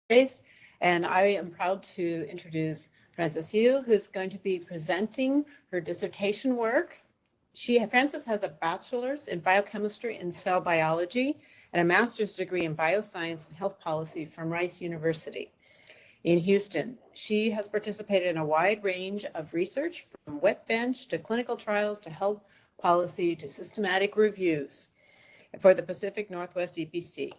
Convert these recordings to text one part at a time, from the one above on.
days. And I am proud to introduce Frances Yu, who's going to be presenting her dissertation work. Frances has a bachelor's in biochemistry and cell biology and a master's degree in bioscience and health policy from Rice University in Houston. She has participated in a wide range of research, from wet bench to clinical trials to health policy to systematic reviews for the Pacific Northwest EPC.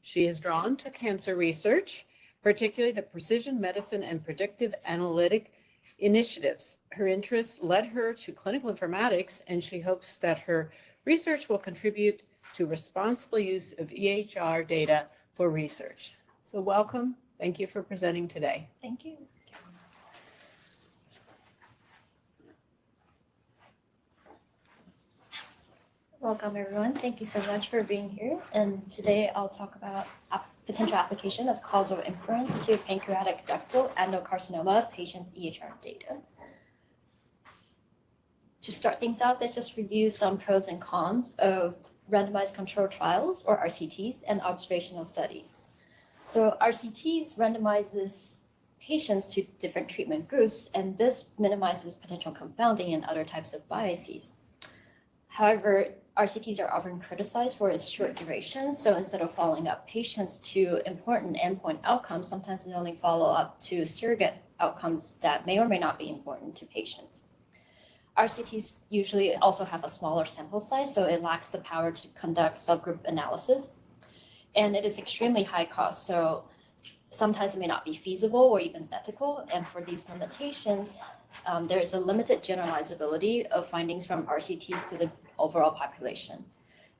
She is drawn to cancer research, particularly the precision medicine and predictive analytic initiatives. Her interests led her to clinical informatics, and she hopes that her research will contribute to responsible use of EHR data for research. So welcome. Thank you for presenting today. Thank you. Welcome, everyone. Thank you so much for being here. And today I'll talk about potential application of causal inference to pancreatic ductal adenocarcinoma patients' EHR data. To start things out, let's just review some pros and cons of randomized controlled trials, or RCTs, and observational studies. So RCTs randomizes patients to different treatment groups, and this minimizes potential confounding and other types of biases. However, RCTs are often criticized for its short duration, so instead of following up patients to important endpoint outcomes, sometimes they only follow up to surrogate outcomes that may or may not be important to patients. RCTs usually also have a smaller sample size, so it lacks the power to conduct subgroup analysis. And it is extremely high cost, so sometimes it may not be feasible or even ethical. And for these limitations, there is a limited generalizability of findings from RCTs to the overall population.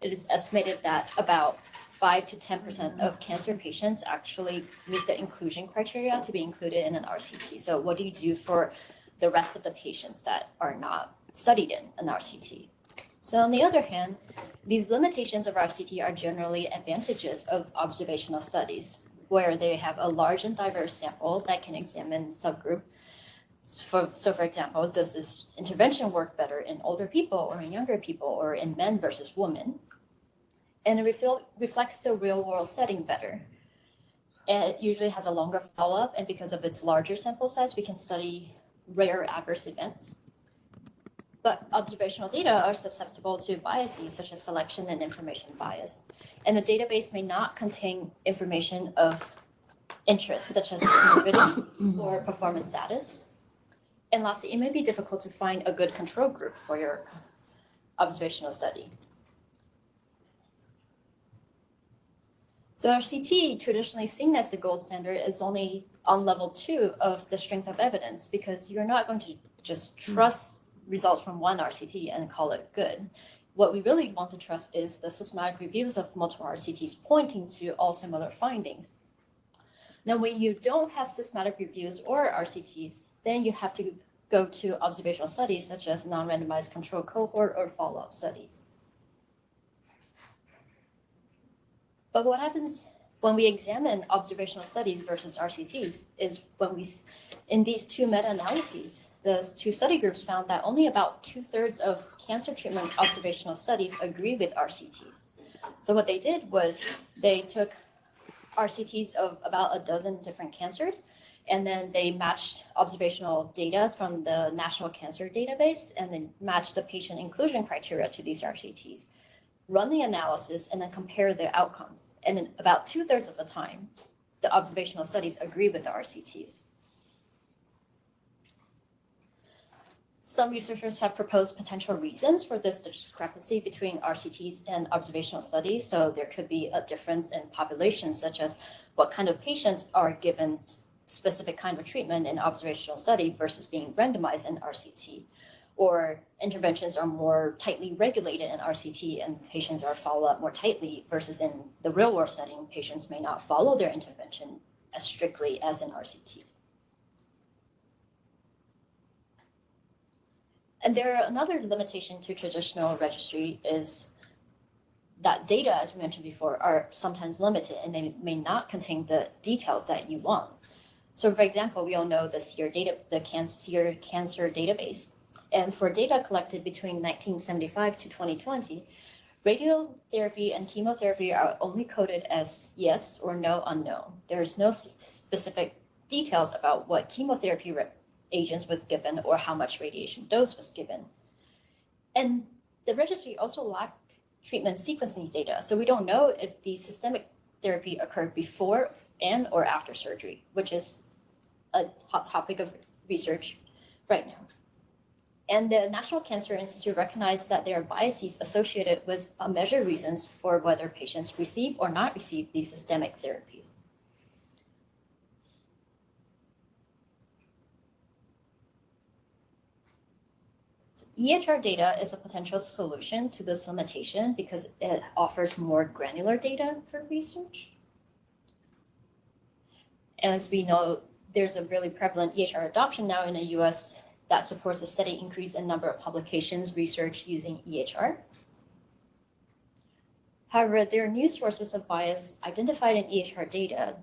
It is estimated that about 5 to 10% of cancer patients actually meet the inclusion criteria to be included in an RCT. So what do you do for the rest of the patients that are not studied in an RCT? So on the other hand, these limitations of RCT are generally advantages of observational studies, where they have a large and diverse sample that can examine subgroup. So for example, does this intervention work better in older people or in younger people or in men versus women? And it reflects the real world setting better. It usually has a longer follow-up, and because of its larger sample size, we can study rare adverse events. But observational data are susceptible to biases such as selection and information bias. And the database may not contain information of interest such as morbidity or performance status. And lastly, it may be difficult to find a good control group for your observational study. So RCT, traditionally seen as the gold standard, is only on level 2 of the strength of evidence, because you're not going to just trust results from one RCT and call it good. What we really want to trust is the systematic reviews of multiple RCTs pointing to all similar findings. Now, when you don't have systematic reviews or RCTs, then you have to go to observational studies such as non-randomized control cohort or follow-up studies. But what happens when we examine observational studies versus RCTs is in these two meta-analyses, the two study groups found that only about 2/3 of cancer treatment observational studies agree with RCTs. So what they did was they took RCTs of about a dozen different cancers, and then they matched observational data from the National Cancer Database, and then matched the patient inclusion criteria to these RCTs, run the analysis, and then compare the outcomes. And in about 2/3 of the time, the observational studies agree with the RCTs. Some researchers have proposed potential reasons for this discrepancy between RCTs and observational studies. So there could be a difference in populations, such as what kind of patients are given specific kind of treatment in observational study versus being randomized in RCT. Or interventions are more tightly regulated in RCT and patients are followed up more tightly, versus in the real world setting, patients may not follow their intervention as strictly as in RCTs. And another limitation to traditional registry is that data, as we mentioned before, are sometimes limited and they may not contain the details that you want. So for example, we all know the SEER cancer database. And for data collected between 1975 to 2020, radiotherapy and chemotherapy are only coded as yes or no unknown. There's no specific details about what chemotherapy agents was given or how much radiation dose was given. And the registry also lacked treatment sequencing data, so we don't know if the systemic therapy occurred before and or after surgery, which is a hot topic of research right now. And the National Cancer Institute recognized that there are biases associated with measured reasons for whether patients receive or not receive these systemic therapies. EHR data is a potential solution to this limitation because it offers more granular data for research. As we know, there's a really prevalent EHR adoption now in the US that supports a steady increase in number of publications research using EHR. However, there are new sources of bias identified in EHR data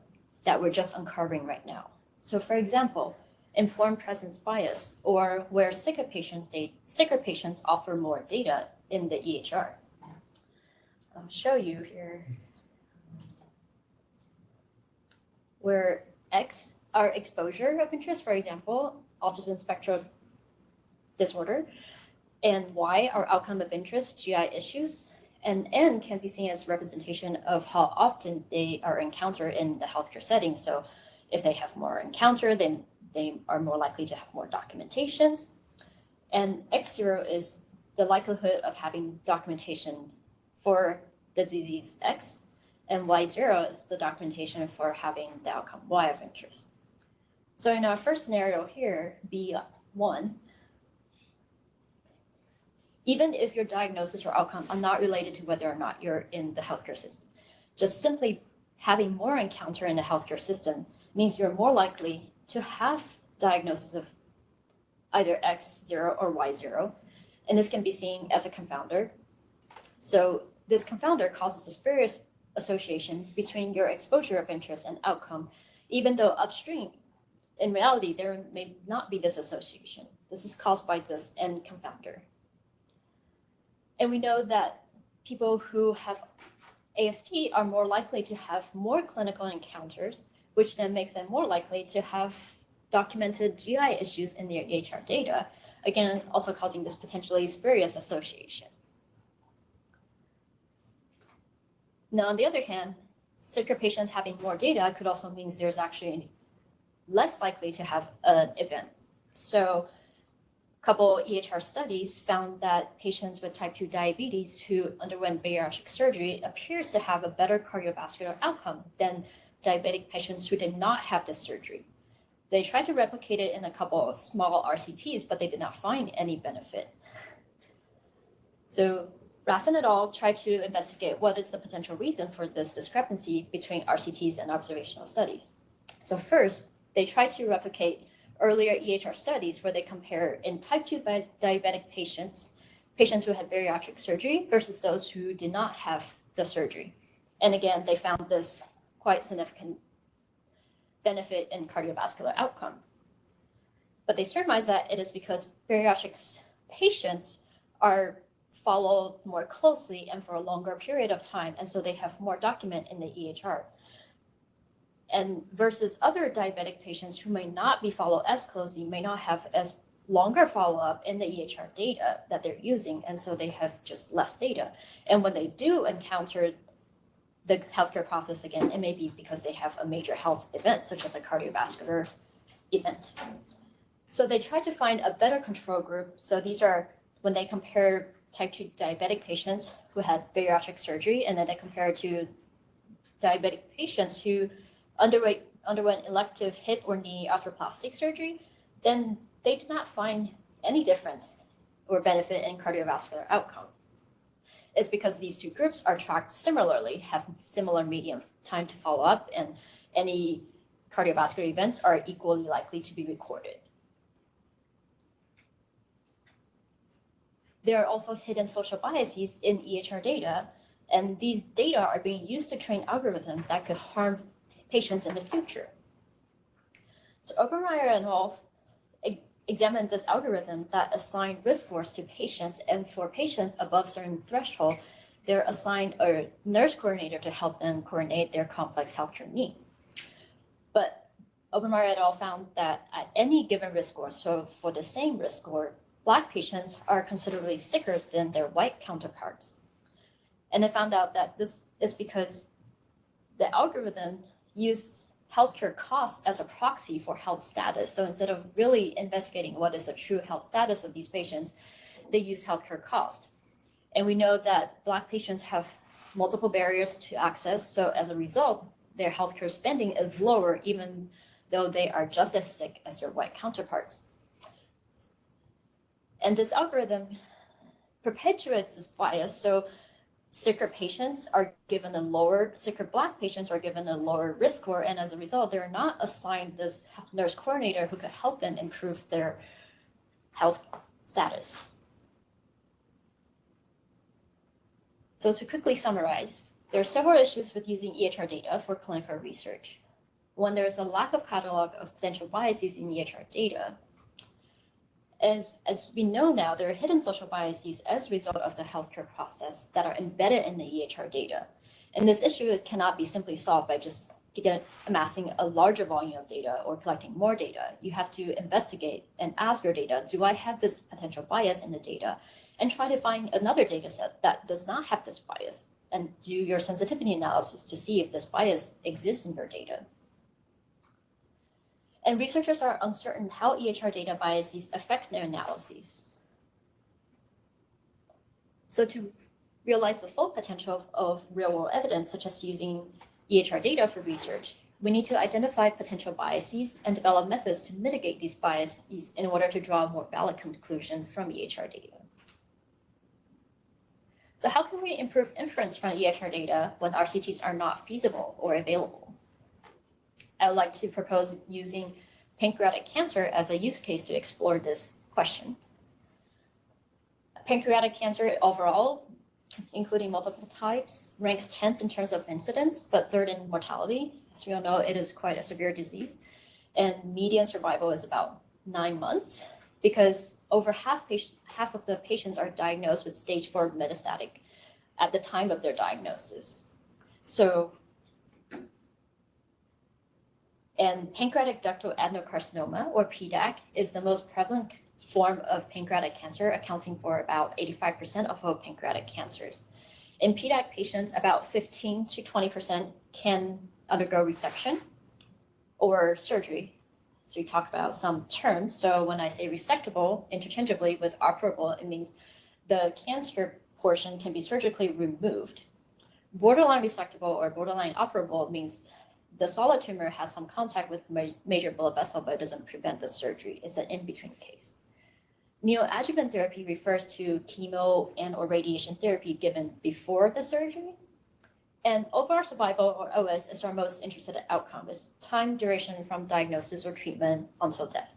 that we're just uncovering right now. So for example, informed presence bias, or where sicker patients offer more data in the EHR. I'll show you here where X, our exposure of interest, for example, autism spectrum disorder, and Y, our outcome of interest, GI issues, and N can be seen as representation of how often they are encountered in the healthcare setting. So if they have more encounter, then they are more likely to have more documentations. And X0 is the likelihood of having documentation for the disease X, and Y0 is the documentation for having the outcome Y of interest. So in our first scenario here, B1, even if your diagnosis or outcome are not related to whether or not you're in the healthcare system, just simply having more encounter in the healthcare system means you're more likely to have diagnosis of either X0 or Y0, and this can be seen as a confounder. So this confounder causes a spurious association between your exposure of interest and outcome, even though upstream, in reality, there may not be this association. This is caused by this N confounder. And we know that people who have AST are more likely to have more clinical encounters, which then makes them more likely to have documented GI issues in their EHR data, again, also causing this potentially spurious association. Now, on the other hand, sicker patients having more data could also mean there's actually less likely to have an event. So a couple EHR studies found that patients with type 2 diabetes who underwent bariatric surgery appears to have a better cardiovascular outcome than diabetic patients who did not have the surgery. They tried to replicate it in a couple of small RCTs, but they did not find any benefit. So Rassen et al. Tried to investigate what is the potential reason for this discrepancy between RCTs and observational studies. So first, they tried to replicate earlier EHR studies where they compare in type 2 diabetic patients who had bariatric surgery versus those who did not have the surgery. And again, they found this quite significant benefit in cardiovascular outcome. But they surmised that it is because bariatric patients are followed more closely and for a longer period of time, and so they have more document in the EHR. And versus other diabetic patients who may not be followed as closely, may not have as longer follow-up in the EHR data that they're using, and so they have just less data. And when they do encounter the healthcare process again, it may be because they have a major health event, such as a cardiovascular event. So they tried to find a better control group. So these are when they compare type 2 diabetic patients who had bariatric surgery, and then they compare to diabetic patients who underwent elective hip or knee arthroplastic surgery, then they did not find any difference or benefit in cardiovascular outcome. It's because these two groups are tracked similarly, have similar median time to follow up, and any cardiovascular events are equally likely to be recorded. There are also hidden social biases in EHR data, and these data are being used to train algorithms that could harm patients in the future. So Obermeyer and al. Examined this algorithm that assigned risk scores to patients, and for patients above certain threshold, they're assigned a nurse coordinator to help them coordinate their complex healthcare needs. But Obermeyer et al. Found that at any given risk score, so for the same risk score, Black patients are considerably sicker than their white counterparts. And they found out that this is because the algorithm used healthcare costs as a proxy for health status. So instead of really investigating what is the true health status of these patients, they use healthcare cost. And we know that Black patients have multiple barriers to access. So as a result, their healthcare spending is lower, even though they are just as sick as their white counterparts. And this algorithm perpetuates this bias. So sicker patients are given a lower, sicker Black patients are given a lower risk score. And as a result, they're not assigned this nurse coordinator who could help them improve their health status. So to quickly summarize, there are several issues with using EHR data for clinical research. One, there is a lack of catalog of potential biases in EHR data. As we know now, there are hidden social biases as a result of the healthcare process that are embedded in the EHR data. And this issue cannot be simply solved by just amassing a larger volume of data or collecting more data. You have to investigate and ask your data, do I have this potential bias in the data? And try to find another data set that does not have this bias and do your sensitivity analysis to see if this bias exists in your data. And researchers are uncertain how EHR data biases affect their analyses. So to realize the full potential of real-world evidence, such as using EHR data for research, we need to identify potential biases and develop methods to mitigate these biases in order to draw a more valid conclusion from EHR data. So how can we improve inference from EHR data when RCTs are not feasible or available? I would like to propose using pancreatic cancer as a use case to explore this question. Pancreatic cancer overall, including multiple types, ranks 10th in terms of incidence, but 3rd in mortality. As we all know, it is quite a severe disease. And median survival is about 9 months because over half of the patients are diagnosed with stage 4 metastatic at the time of their diagnosis. And pancreatic ductal adenocarcinoma, or PDAC, is the most prevalent form of pancreatic cancer, accounting for about 85% of all pancreatic cancers. In PDAC patients, about 15 to 20% can undergo resection or surgery. So we talk about some terms. So when I say resectable interchangeably with operable, it means the cancer portion can be surgically removed. Borderline resectable or borderline operable means the solid tumor has some contact with major blood vessel, but it doesn't prevent the surgery. It's an in-between case. Neoadjuvant therapy refers to chemo and or radiation therapy given before the surgery. And overall survival, or OS, is our most interested outcome. It's time duration from diagnosis or treatment until death.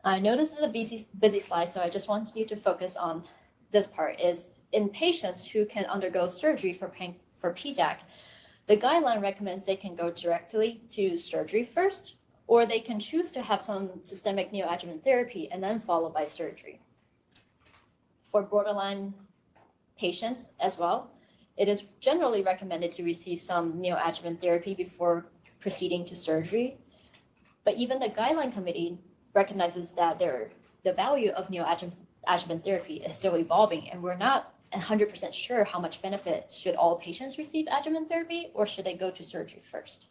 I know this is a busy slide, so I just want you to focus on this part. Is in patients who can undergo surgery for PDAC, the guideline recommends they can go directly to surgery first, or they can choose to have some systemic neoadjuvant therapy and then followed by surgery. For borderline patients as well, it is generally recommended to receive some neoadjuvant therapy before proceeding to surgery. But even the guideline committee recognizes that the value of neoadjuvant therapy is still evolving, and we're not 100% sure how much benefit should all patients receive adjuvant therapy, or should they go to surgery first.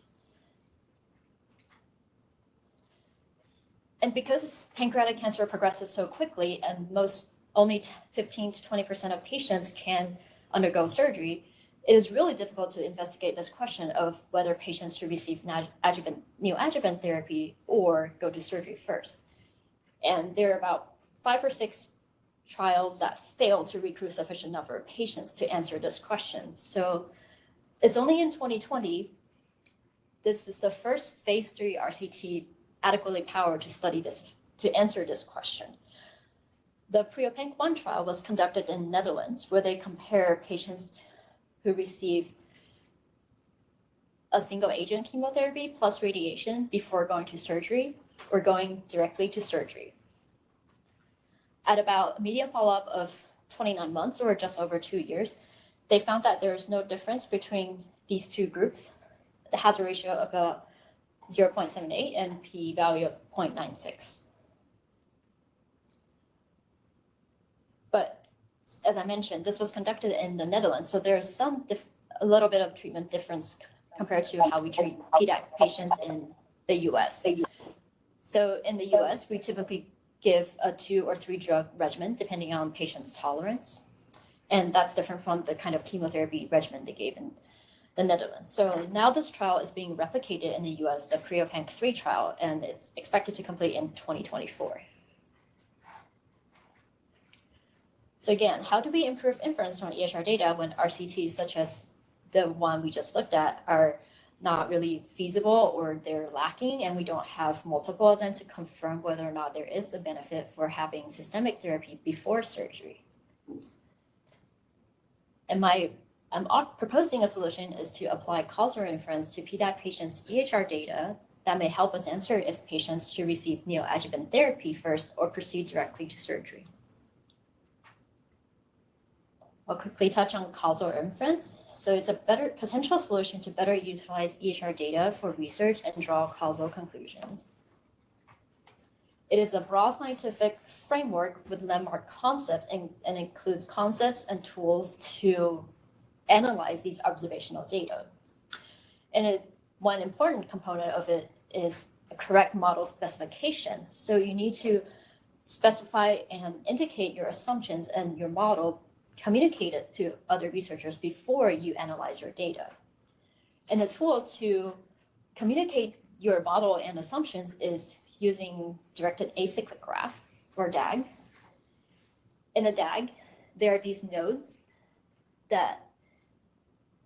And because pancreatic cancer progresses so quickly and only 15 to 20% of patients can undergo surgery, it is really difficult to investigate this question of whether patients should receive neoadjuvant therapy or go to surgery first. And there are about 5 or 6 trials that failed to recruit sufficient number of patients to answer this question. So it's only in 2020, this is the first phase 3 RCT adequately powered to study this, to answer this question. The PREOPANC-1 trial was conducted in Netherlands, where they compare patients who receive a single agent chemotherapy plus radiation before going to surgery or going directly to surgery. At about a median follow-up of 29 months, or just over 2 years, they found that there is no difference between these two groups. The hazard ratio of about 0.78 and p-value of 0.96. But as I mentioned, this was conducted in the Netherlands, so there's a little bit of treatment difference compared to how we treat PDAC patients in the US. So in the US, we typically give a 2 or 3 drug regimen depending on patient's tolerance. And that's different from the kind of chemotherapy regimen they gave in the Netherlands. So now this trial is being replicated in the US, the CREOPANC3 trial, and it's expected to complete in 2024. So again, how do we improve inference from EHR data when RCTs such as the one we just looked at are not really feasible or they're lacking, and we don't have multiple of them to confirm whether or not there is a benefit for having systemic therapy before surgery? And I'm proposing a solution is to apply causal inference to PDAC patients' EHR data that may help us answer if patients should receive neoadjuvant therapy first or proceed directly to surgery. I'll quickly touch on causal inference. So it's a potential solution to better utilize EHR data for research and draw causal conclusions. It is a broad scientific framework with landmark concepts and includes concepts and tools to analyze these observational data. And one important component of it is a correct model specification. So you need to specify and indicate your assumptions and your model, communicate it to other researchers before you analyze your data. And the tool to communicate your model and assumptions is using directed acyclic graph, or DAG. In a DAG, there are these nodes that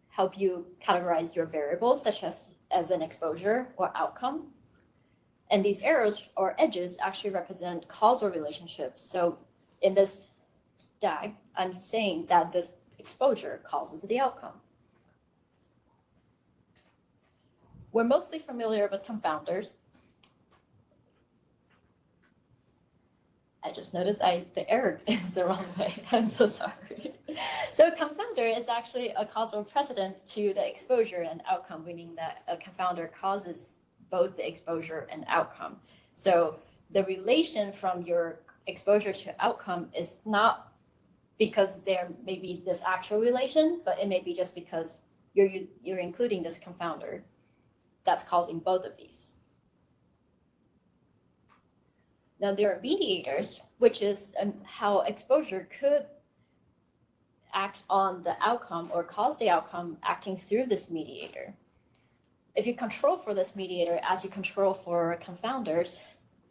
help you categorize your variables, such as an exposure or outcome. And these arrows or edges actually represent causal relationships. So in this DAG, I'm saying that this exposure causes the outcome. We're mostly familiar with confounders. I just noticed the error is the wrong way. I'm so sorry. So confounder is actually a causal precedent to the exposure and outcome, meaning that a confounder causes both the exposure and outcome. So the relation from your exposure to outcome is not because there may be this actual relation, but it may be just because you're including this confounder that's causing both of these. Now there are mediators, which is how exposure could act on the outcome or cause the outcome acting through this mediator. If you control for this mediator as you control for confounders,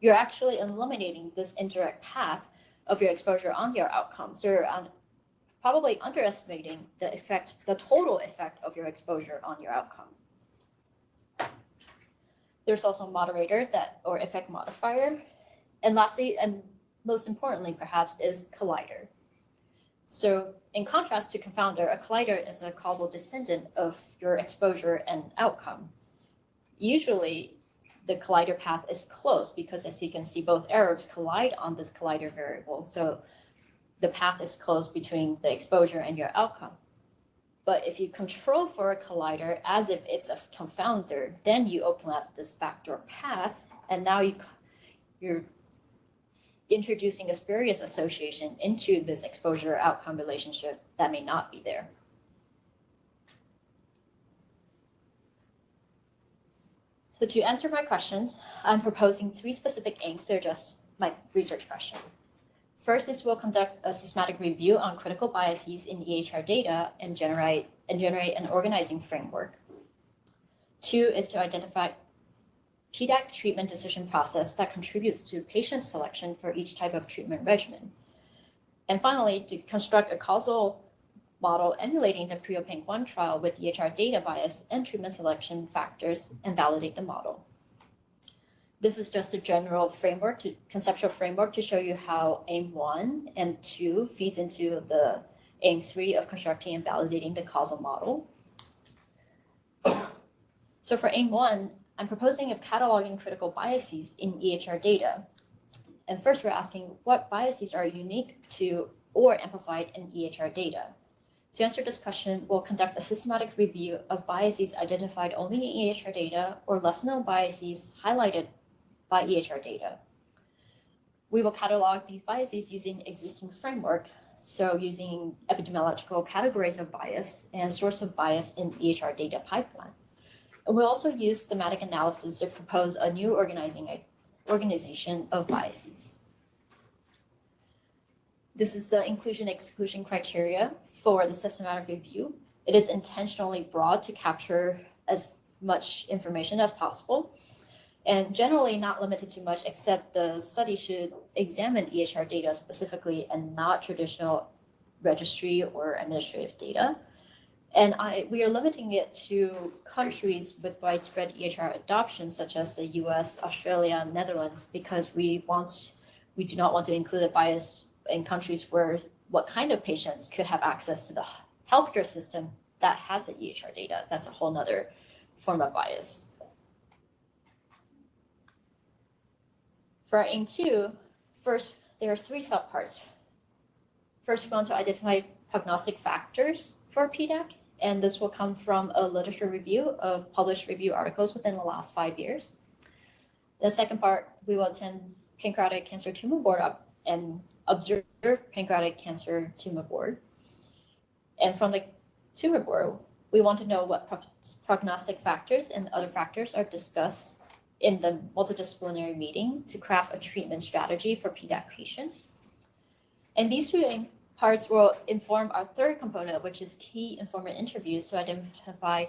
you're actually eliminating this indirect path of your exposure on your outcome. So you're probably underestimating the total effect of your exposure on your outcome. There's also a moderator or effect modifier. And lastly, and most importantly perhaps, is collider. So in contrast to confounder, a collider is a causal descendant of your exposure and outcome. Usually the collider path is close because, as you can see, both arrows collide on this collider variable. So the path is close between the exposure and your outcome. But if you control for a collider as if it's a confounder, then you open up this backdoor path, and now you're introducing a spurious association into this exposure outcome relationship that may not be there. So to answer my questions, I'm proposing 3 specific aims to address my research question. First is we'll conduct a systematic review on critical biases in EHR data and generate an organizing framework. 2 is to identify PDAC treatment decision process that contributes to patient selection for each type of treatment regimen. And finally, to construct a causal model emulating the CREOPANC1 trial with EHR data bias and treatment selection factors and validate the model. This is just a general framework, conceptual framework to show you how aim 1 and 2 feeds into the aim 3 of constructing and validating the causal model. So for aim 1, I'm proposing of cataloging critical biases in EHR data. And first, we're asking what biases are unique to or amplified in EHR data. To answer this question, we'll conduct a systematic review of biases identified only in EHR data or less-known biases highlighted by EHR data. We will catalog these biases using existing framework, so using epidemiological categories of bias and source of bias in EHR data pipeline. And we'll also use thematic analysis to propose a new organization of biases. This is the inclusion-exclusion criteria for the systematic review. It is intentionally broad to capture as much information as possible, and generally not limited to much, except the study should examine EHR data specifically and not traditional registry or administrative data. And we are limiting it to countries with widespread EHR adoption, such as the US, Australia, Netherlands, because we do not want to include a bias in countries where what kind of patients could have access to the healthcare system that has the EHR data. That's a whole nother form of bias. For our aim 2, first, there are 3 subparts. First, we want to identify prognostic factors for PDAC, and this will come from a literature review of published review articles within the last 5 years. The second part, we will attend pancreatic cancer tumor board up and observe pancreatic cancer tumor board. And from the tumor board, we want to know what prognostic factors and other factors are discussed in the multidisciplinary meeting to craft a treatment strategy for PDAC patients. And these 2 parts will inform our third component, which is key informant interviews to identify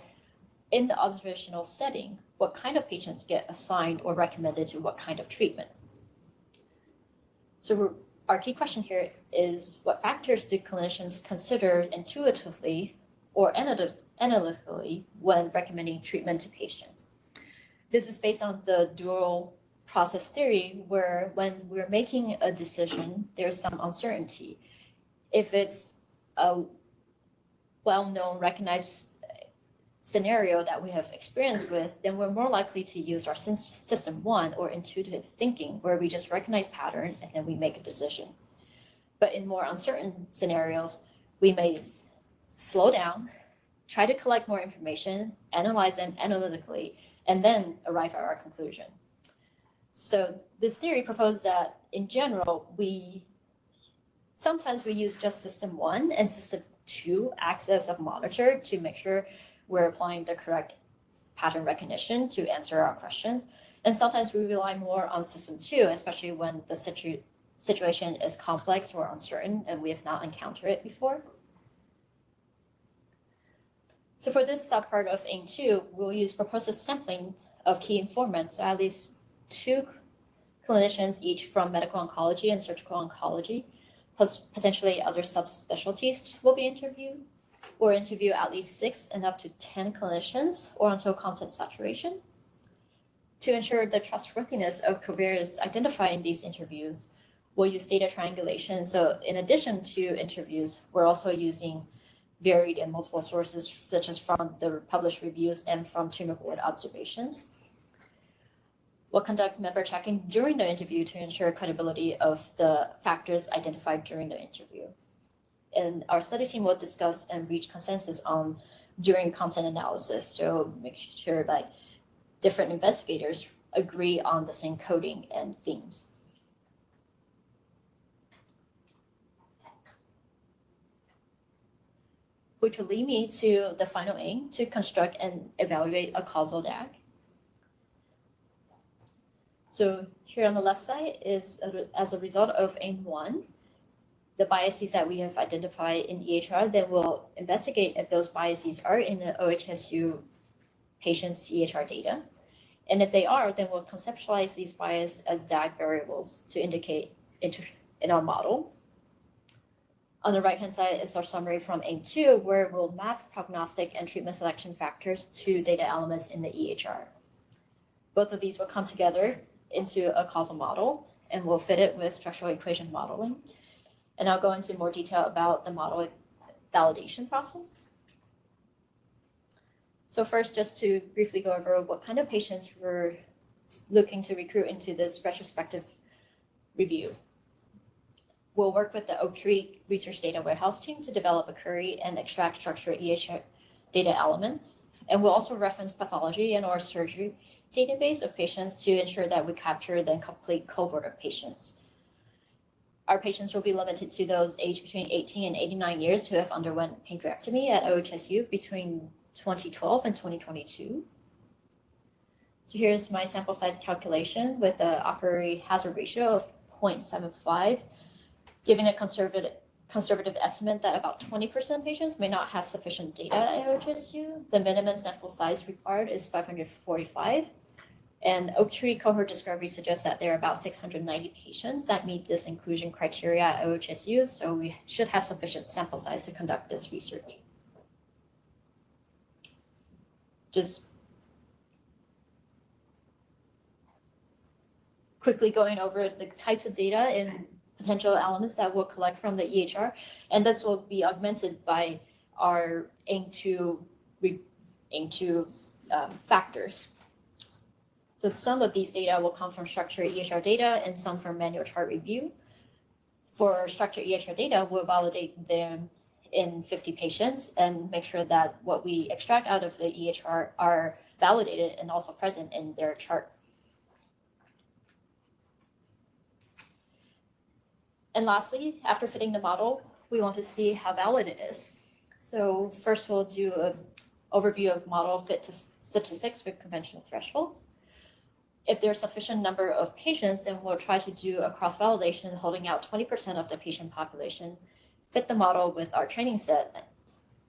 in the observational setting what kind of patients get assigned or recommended to what kind of treatment. So our key question here is, what factors do clinicians consider intuitively or analytically when recommending treatment to patients? This is based on the dual process theory, where when we're making a decision, there's some uncertainty. If it's a well-known, recognized scenario that we have experience with, then we're more likely to use our system 1 or intuitive thinking, where we just recognize pattern and then we make a decision. But in more uncertain scenarios, we may slow down, try to collect more information, analyze them analytically, and then arrive at our conclusion. So this theory proposed that in general, sometimes we use just system 1 and system 2 acts as a monitor to make sure we're applying the correct pattern recognition to answer our question. And sometimes we rely more on system 2, especially when the situation is complex or uncertain and we have not encountered it before. So for this subpart of aim 2, we'll use proportive sampling of key informants, so at least 2 clinicians each from medical oncology and surgical oncology, plus potentially other subspecialties will be interviewed, or interview at least 6 and up to 10 clinicians, or until content saturation. To ensure the trustworthiness of covariates identified in these interviews, we'll use data triangulation. So in addition to interviews, we're also using varied and multiple sources, such as from the published reviews and from tumor board observations. We'll conduct member checking during the interview to ensure credibility of the factors identified during the interview. And our study team will discuss and reach consensus on during content analysis, so make sure that different investigators agree on the same coding and themes. Which will lead me to the final aim, to construct and evaluate a causal DAC. So here on the left side is as a result of aim 1, the biases that we have identified in EHR, then we'll investigate if those biases are in the OHSU patient's EHR data. And if they are, then we'll conceptualize these biases as DAC variables to indicate in our model. On the right-hand side is our summary from aim 2, where we'll map prognostic and treatment selection factors to data elements in the EHR. Both of these will come together into a causal model, and we'll fit it with structural equation modeling. And I'll go into more detail about the model validation process. So first, just to briefly go over what kind of patients we're looking to recruit into this retrospective review. We'll work with the Oak Tree Research Data Warehouse team to develop a query and extract structured EHR data elements. And we'll also reference pathology and/or surgery database of patients to ensure that we capture the complete cohort of patients. Our patients will be limited to those aged between 18 and 89 years who have underwent pancreectomy at OHSU between 2012 and 2022. So here's my sample size calculation with the a priori hazard ratio of 0.75, giving a conservative estimate that about 20% patients may not have sufficient data at OHSU. The minimum sample size required is 545. And Oak Tree cohort discovery suggests that there are about 690 patients that meet this inclusion criteria at OHSU, so we should have sufficient sample size to conduct this research. Just quickly going over the types of data and potential elements that we'll collect from the EHR, and this will be augmented by our AIM2 factors. So some of these data will come from structured EHR data and some from manual chart review. For structured EHR data, we'll validate them in 50 patients and make sure that what we extract out of the EHR are validated and also present in their chart. And lastly, after fitting the model, we want to see how valid it is. So first we'll do an overview of model fit to statistics with conventional thresholds. If there's sufficient number of patients, then we'll try to do a cross-validation holding out 20% of the patient population, fit the model with our training set,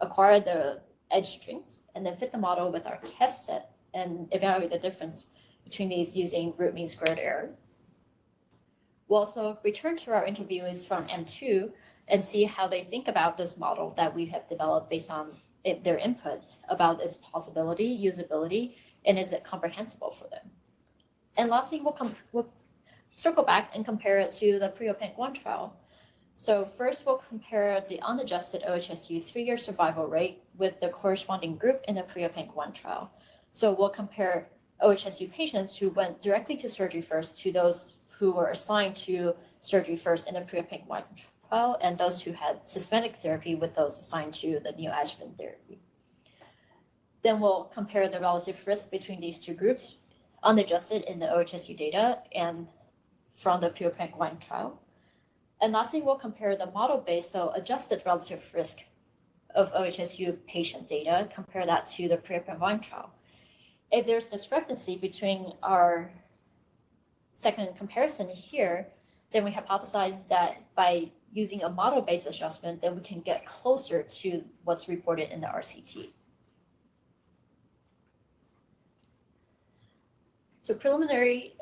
acquire the edge strings, and then fit the model with our test set and evaluate the difference between these using root mean squared error. We'll also return to our interviewees from M2 and see how they think about this model that we have developed based on their input about its possibility, usability, and is it comprehensible for them. And lastly, we'll circle back and compare it to the PREOPANC1 trial. So first, we'll compare the unadjusted OHSU 3-year survival rate with the corresponding group in the PREOPANC1 trial. So we'll compare OHSU patients who went directly to surgery first to those who were assigned to surgery first in the PREOPANC1 trial and those who had systemic therapy with those assigned to the neoadjuvant therapy. Then we'll compare the relative risk between these two groups, unadjusted in the OHSU data and from the PREOPANC1 trial. And lastly, we'll compare the model-based, so adjusted relative risk of OHSU patient data, compare that to the PREOPANC1 trial. If there's discrepancy between our second comparison here, then we hypothesize that by using a model-based adjustment, then we can get closer to what's reported in the RCT. So preliminary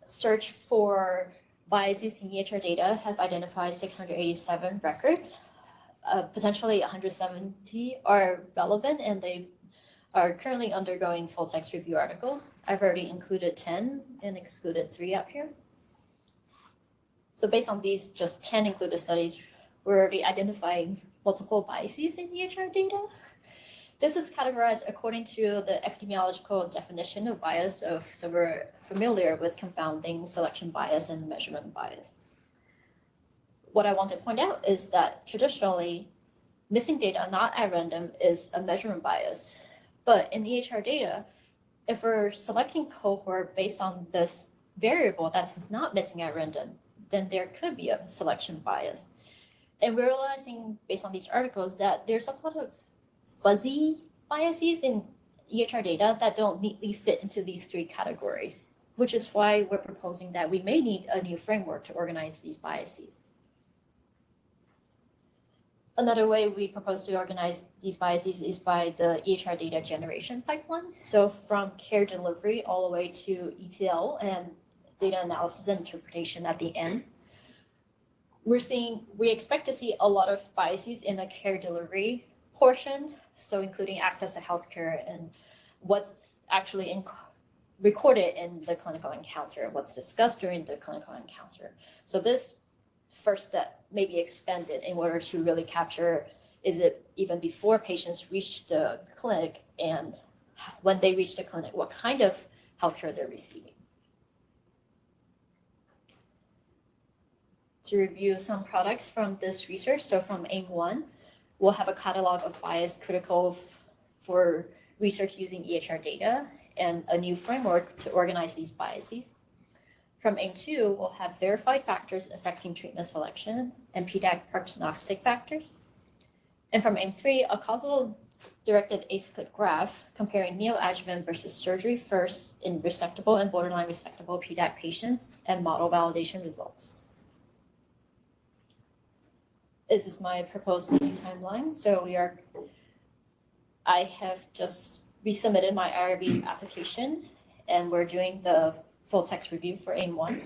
search for biases in EHR data have identified 687 records. Potentially 170 are relevant and they are currently undergoing full text review articles. I've already included 10 and excluded 3 up here. So based on these just 10 included studies, we're already identifying multiple biases in EHR data. This is categorized according to the epidemiological definition of bias, so we're familiar with confounding selection bias and measurement bias. What I want to point out is that traditionally, missing data not at random is a measurement bias. But in EHR data, if we're selecting cohort based on this variable that's not missing at random, then there could be a selection bias. And we're realizing based on these articles that there's a lot of fuzzy biases in EHR data that don't neatly fit into these 3 categories, which is why we're proposing that we may need a new framework to organize these biases. Another way we propose to organize these biases is by the EHR data generation pipeline. So from care delivery all the way to ETL and data analysis and interpretation at the end. We expect to see a lot of biases in the care delivery portion, so including access to healthcare and what's actually recorded in the clinical encounter, what's discussed during the clinical encounter. So this first step may be expanded in order to really capture, is it even before patients reach the clinic and when they reach the clinic, what kind of healthcare they're receiving. to review some products from this research. So from AIM-1, we'll have a catalog of bias critical for research using EHR data and a new framework to organize these biases. From AIM-2, we'll have verified factors affecting treatment selection and PDAC prognostic factors. And from AIM-3, a causal directed acyclic graph comparing neoadjuvant versus surgery first in resectable and borderline resectable PDAC patients and model validation results. This is my proposed study timeline. So I have just resubmitted my IRB application, and we're doing the full text review for AIM-1.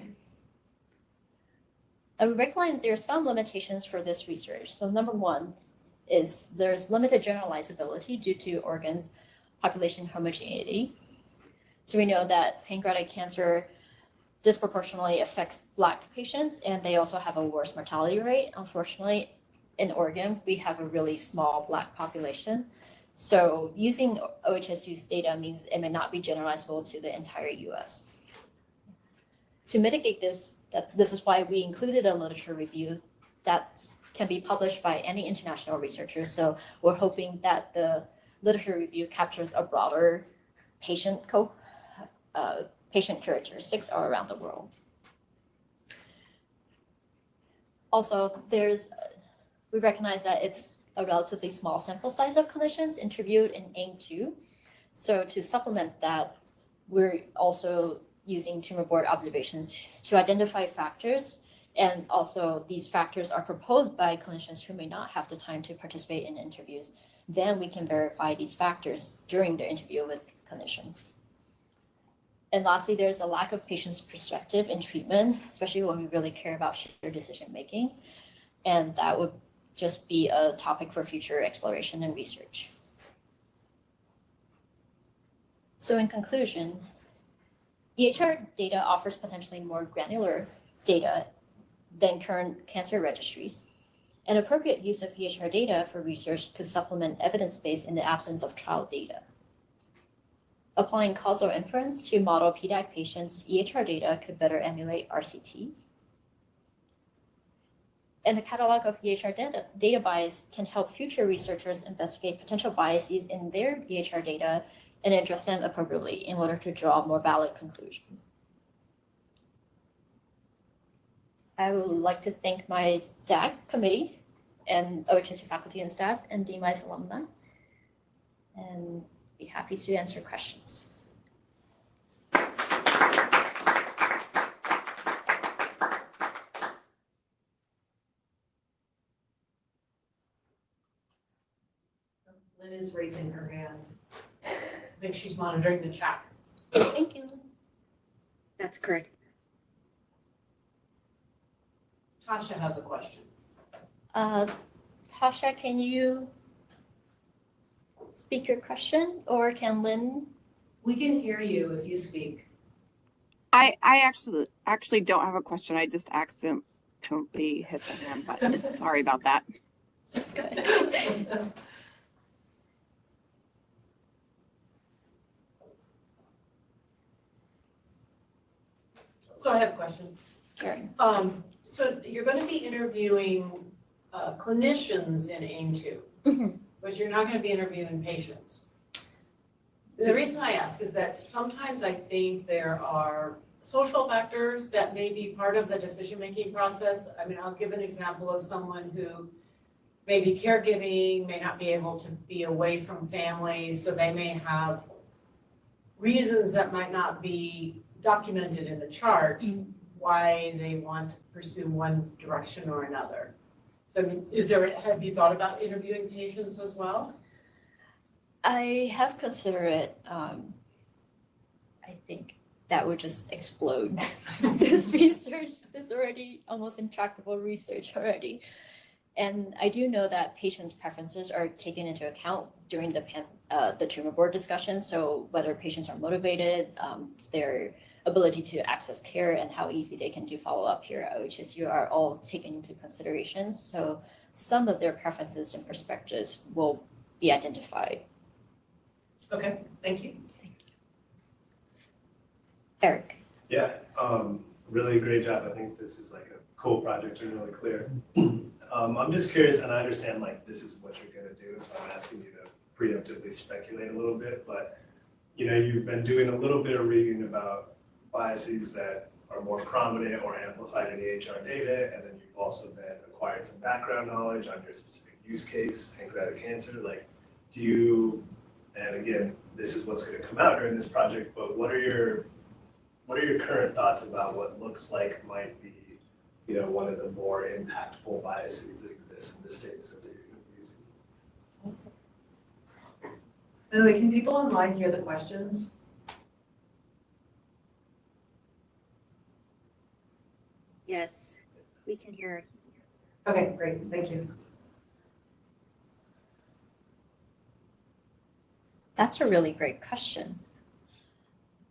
And we recognize there are some limitations for this research. So number one is there's limited generalizability due to organs population homogeneity. So we know that pancreatic cancer disproportionately affects Black patients, and they also have a worse mortality rate. Unfortunately, in Oregon, we have a really small Black population. So using OHSU's data means it may not be generalizable to the entire US. To mitigate this is why we included a literature review that can be published by any international researchers. So we're hoping that the literature review captures a broader patient characteristics all around the world. Also, we recognize that it's a relatively small sample size of clinicians interviewed in AIM-2. So to supplement that, we're also using tumor board observations to identify factors. And also these factors are proposed by clinicians who may not have the time to participate in interviews. Then we can verify these factors during the interview with clinicians. And lastly, there's a lack of patients' perspective in treatment, especially when we really care about shared decision-making. And that would just be a topic for future exploration and research. So in conclusion, EHR data offers potentially more granular data than current cancer registries. An appropriate use of EHR data for research could supplement evidence base in the absence of trial data. Applying causal inference to model PDAC patients, EHR data could better emulate RCTs. And the catalog of EHR data bias can help future researchers investigate potential biases in their EHR data and address them appropriately in order to draw more valid conclusions. I would like to thank my DAC committee and OHSU faculty and staff and DMICE alumni, and be happy to answer questions. Lynn is raising her hand. I think she's monitoring the chat. Thank you. That's correct. Tasha has a question. Tasha, can you speak your question, or can Lynn? We can hear you if you speak. I actually don't have a question. I just accidentally hit the hand button. Sorry about that. Good. So I have a question. Sure. So you're going to be interviewing clinicians in AIM-2, Mhm. but you're not going to be interviewing patients. The reason I ask is that sometimes I think there are social factors that may be part of the decision-making process. I mean, I'll give an example of someone who may be caregiving, may not be able to be away from family, so they may have reasons that might not be documented in the chart why they want to pursue one direction or another. So I mean, have you thought about interviewing patients as well? I have considered it. I think that would just explode. This research is already almost intractable research already. And I do know that patients' preferences are taken into account during the tumor board discussion. So whether patients are motivated, their ability to access care, and how easy they can do follow-up here at OHSU are all taken into consideration. So some of their preferences and perspectives will be identified. Okay, thank you. Eric. Yeah, really great job. I think this is like a cool project and really clear. I'm just curious, and I understand like this is what you're gonna do, so I'm asking you to preemptively speculate a little bit, but you know, you've been doing a little bit of reading about biases that are more prominent or amplified in EHR data, and then you've also been acquiring some background knowledge on your specific use case, pancreatic cancer. Like, do you, and again, this is what's gonna come out during this project, but what are your current thoughts about what looks like might be, you know, one of the more impactful biases that exist in the states that you're using? By the way, can people online hear the questions? Yes, we can hear. Okay, great, thank you. That's a really great question.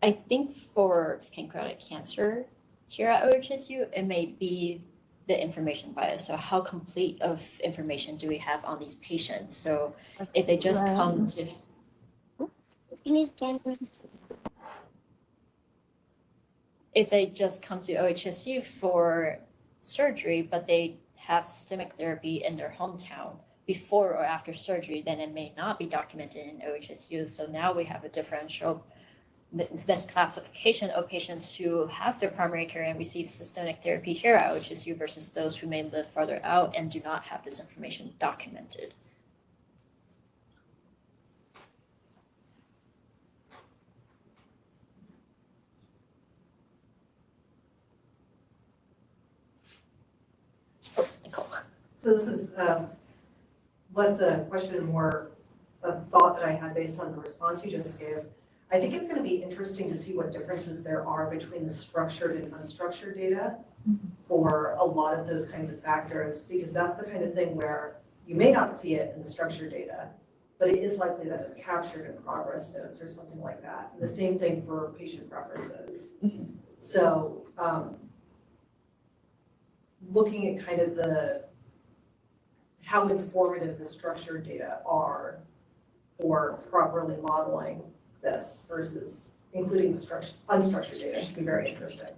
I think for pancreatic cancer here at OHSU, it may be the information bias. So how complete of information do we have on these patients? So if they just come to OHSU for surgery, but they have systemic therapy in their hometown before or after surgery, then it may not be documented in OHSU. So now we have a differential misclassification of patients who have their primary care and receive systemic therapy here at OHSU versus those who may live farther out and do not have this information documented. Oh, Nicole. So this is less a question and more a thought that I had based on the response you just gave. I think it's going to be interesting to see what differences there are between the structured and unstructured data for a lot of those kinds of factors, because that's the kind of thing where you may not see it in the structured data, but it is likely that it's captured in progress notes or something like that. And the same thing for patient preferences. So looking at kind of how informative the structured data are for properly modeling this versus including the unstructured data should be very interesting.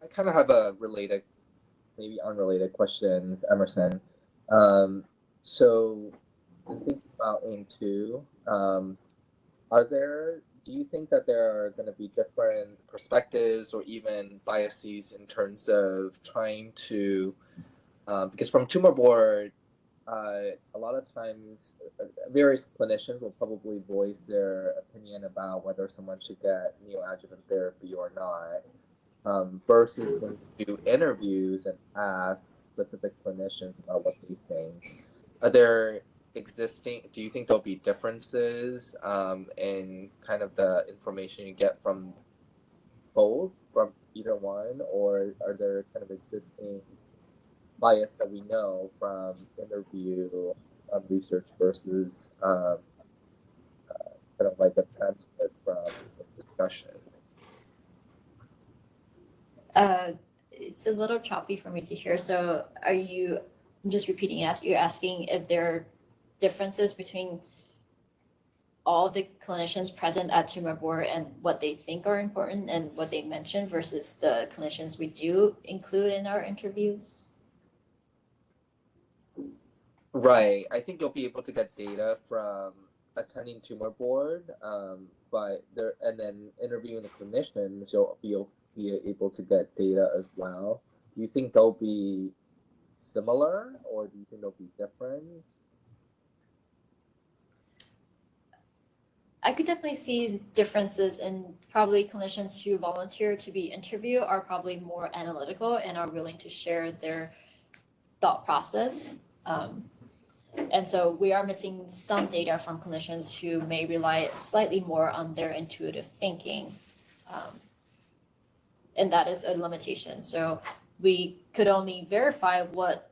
I kind of have a related, maybe unrelated questions, Emerson. So thinking about AIM-2, do you think that there are going to be different perspectives or even biases in terms of trying to, because from tumor board, a lot of times various clinicians will probably voice their opinion about whether someone should get neoadjuvant therapy or not, versus when you do interviews and ask specific clinicians about what they think. Do you think there'll be differences in kind of the information you get from both, from either one, or are there kind of existing bias that we know from interview research versus kind of like a transcript from the discussion? It's a little choppy for me to hear. So I'm just repeating, you're asking if there are differences between all the clinicians present at tumor board and what they think are important and what they mention versus the clinicians we do include in our interviews? Right. I think you'll be able to get data from attending tumor board, but then interviewing the clinicians, you'll be able to get data as well. Do you think they'll be similar, or do you think they'll be different? I could definitely see differences in probably clinicians who volunteer to be interviewed are probably more analytical and are willing to share their thought process. And so we are missing some data from clinicians who may rely slightly more on their intuitive thinking. And that is a limitation. So we could only verify what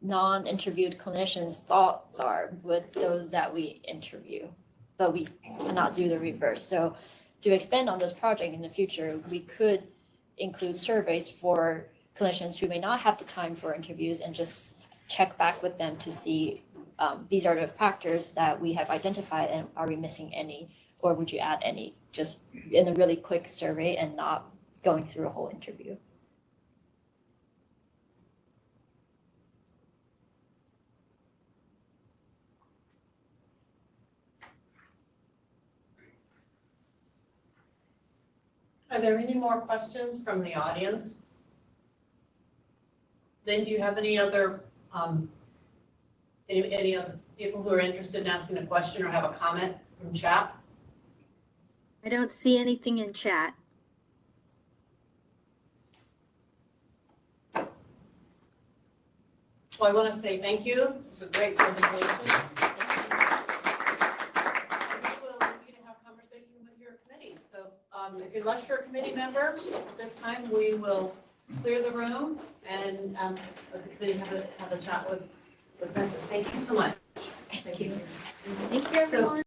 non-interviewed clinicians' thoughts are with those that we interview, but we cannot do the reverse. So to expand on this project in the future, we could include surveys for clinicians who may not have the time for interviews and just check back with them to see these are the factors that we have identified, and are we missing any, or would you add any, just in a really quick survey and not going through a whole interview. Are there any more questions from the audience? Then do you have any other any other people who are interested in asking a question or have a comment from chat? I don't see anything in chat. Well, I want to say thank you. It was a great presentation. And we will continue to have conversation with your committee. So unless you're a committee member, at this time we will clear the room and let the committee have a chat with Francis. Thank you so much. Thank you. Thank you, everyone.